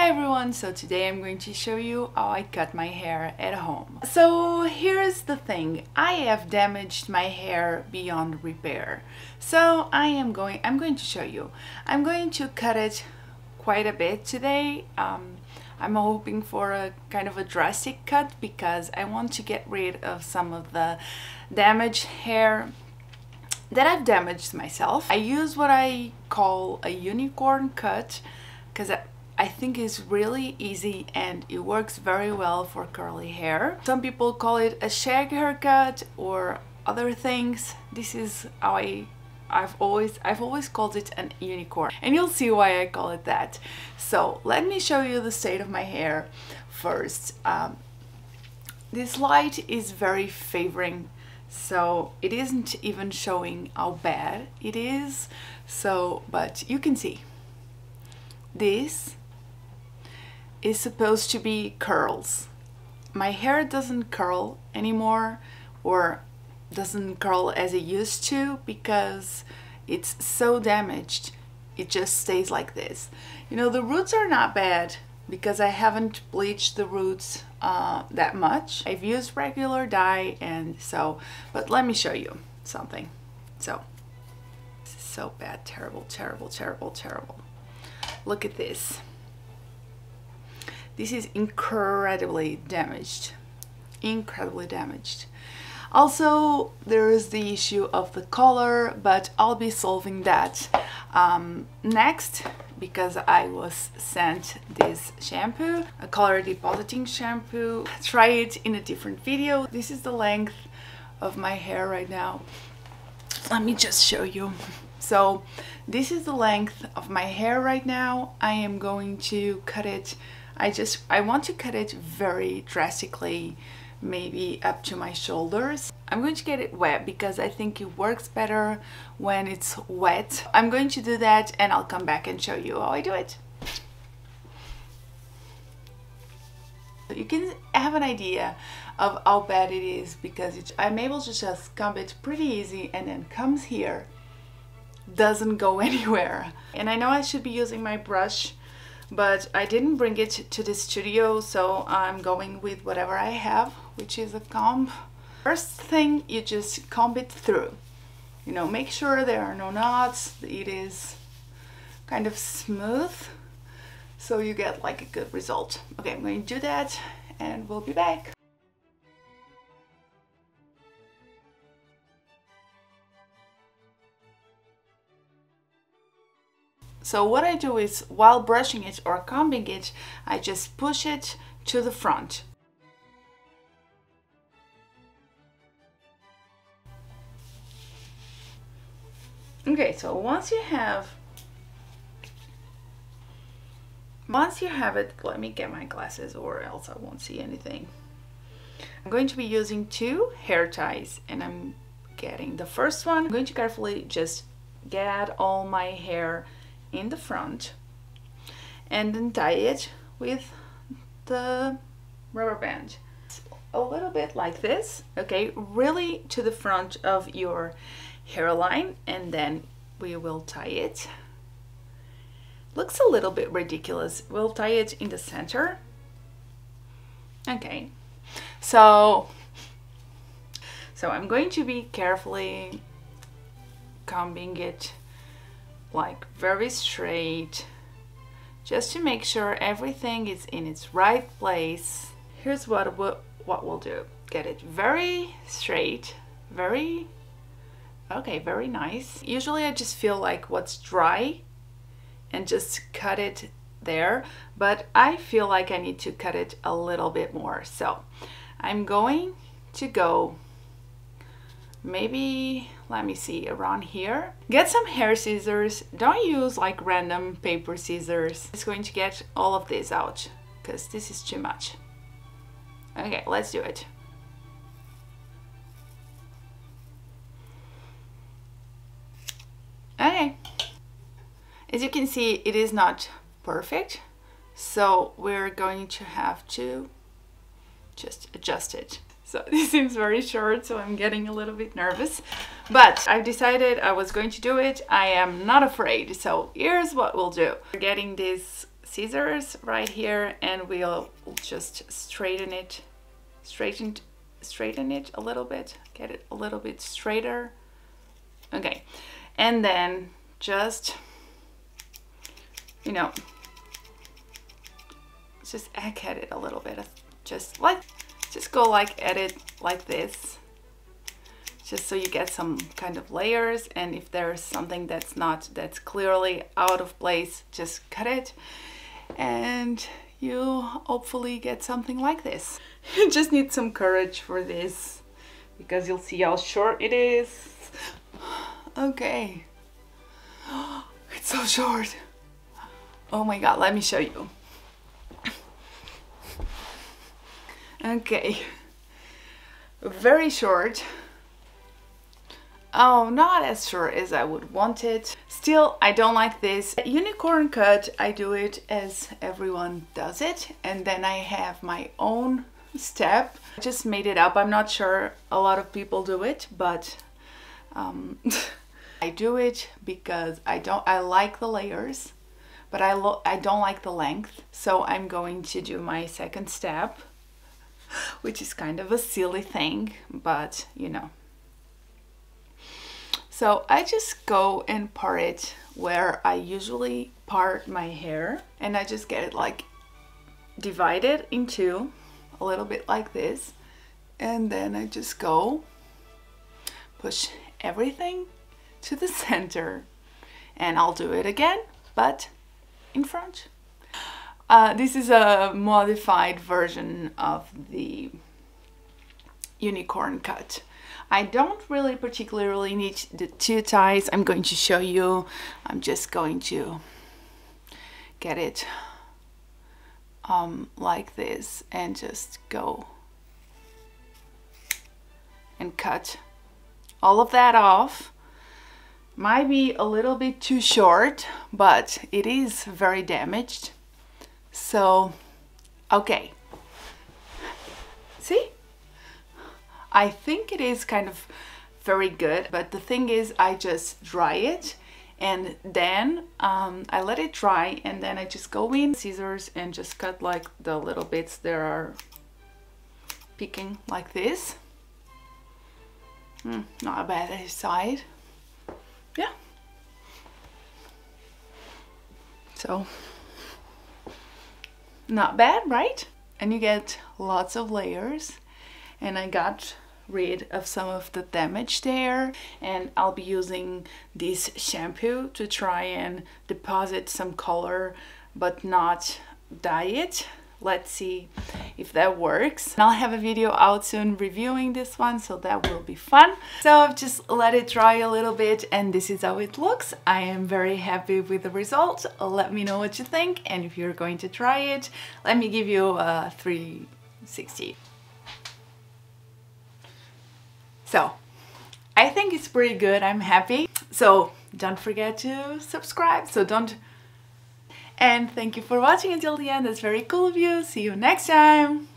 Hi everyone, so today I'm going to show you how I cut my hair at home. So here's the thing, I have damaged my hair beyond repair. So I'm going to show you. I'm going to cut it quite a bit today. I'm hoping for a kind of a drastic cut because I want to get rid of some of the damaged hair that I've damaged myself. I use what I call a unicorn cut because I think it's really easy and it works very well for curly hair. Some people call it a shag haircut or other things. This is how I've always called it an unicorn, and you'll see why I call it that. So let me show you the state of my hair first. This light is very favoring, so it isn't even showing how bad it is. So, but you can see this is supposed to be curls. My hair doesn't curl anymore, or doesn't curl as it used to because it's so damaged. It just stays like this. You know, the roots are not bad because I haven't bleached the roots that much. I've used regular dye, and so, but let me show you something. So this is so bad, terrible, terrible, terrible, terrible. Look at this. This is incredibly damaged, incredibly damaged. Also, there is the issue of the color, but I'll be solving that next, because I was sent this shampoo, a color depositing shampoo. Try it in a different video. This is the length of my hair right now. Let me just show you. So this is the length of my hair right now. I am going to cut it. I want to cut it very drastically, maybe up to my shoulders. I'm going to get it wet because I think it works better when it's wet. I'm going to do that and I'll come back and show you how I do it. You can have an idea of how bad it is because I'm able to just comb it pretty easy, and then comes here, doesn't go anywhere. And I know I should be using my brush, but I didn't bring it to the studio, so I'm going with whatever I have, which is a comb. First thing, you just comb it through. You know, make sure there are no knots, it is kind of smooth, so you get like a good result. Okay, I'm going to do that and we'll be back. So what I do is, while brushing it or combing it, I just push it to the front. Okay, so once you have it, let me get my glasses or else I won't see anything. I'm going to be using 2 hair ties, and I'm getting the first one. I'm going to carefully just get all my hair in the front and then tie it with the rubber band. A little bit like this, okay, really to the front of your hairline, and then we will tie it. Looks a little bit ridiculous. We'll tie it in the center. Okay, so I'm going to be carefully combing it like very straight, just to make sure everything is in its right place. Here's what we'll do. Get it very straight, very nice. Usually I just feel like what's dry and just cut it there, but I feel like I need to cut it a little bit more. So I'm going to go maybe, let me see, around here. Get some hair scissors. Don't use like random paper scissors. It's going to get all of this out because this is too much. Okay, let's do it. Okay, as you can see, it is not perfect, so we're going to have to just adjust it. So this seems very short, so I'm getting a little bit nervous, but I've decided I was going to do it. I am not afraid. So here's what we'll do. We're getting this scissors right here, and we'll just straighten it a little bit, get it a little bit straighter. Okay, and then just, you know, just eke at it a little bit, just go like at it like this, just so you get some kind of layers. And if there's something that's clearly out of place, just cut it, and you hopefully get something like this. You just need some courage for this, because you'll see how short it is. Okay. It's so short. Oh my god, let me show you. Okay. Very short. Oh, not as short as I would want it. Still, I don't like this unicorn cut. I do it as everyone does it, and then I have my own step. I just made it up. I'm not sure a lot of people do it, but I do it because I like the layers, but I don't like the length. So I'm going to do my second step, which is kind of a silly thing, but you know. So I just go and part it where I usually part my hair, and I just get it like divided in two, a little bit like this, and then I just go push everything to the center, and I'll do it again, but in front. This is a modified version of the unicorn cut. I don't really particularly need the two ties. I'm going to show you. I'm just going to get it like this, and just go and cut all of that off. Might be a little bit too short, but it is very damaged. So, okay. See? I think it is kind of very good, but the thing is, I just dry it, and then I let it dry, and then I just go in scissors and just cut like the little bits that are peeking like this. Not a bad side. Yeah. So, not bad, right? And you get lots of layers, and I got rid of some of the damage there, and I'll be using this shampoo to try and deposit some color but not dye it. Let's see if that works. I'll have a video out soon reviewing this one, so that will be fun. So I've just let it dry a little bit, and this is how it looks. I am very happy with the result. Let me know what you think, and if you're going to try it, let me give you a 360. So I think it's pretty good. I'm happy. So don't forget to subscribe. And thank you for watching until the end. That's very cool of you. See you next time.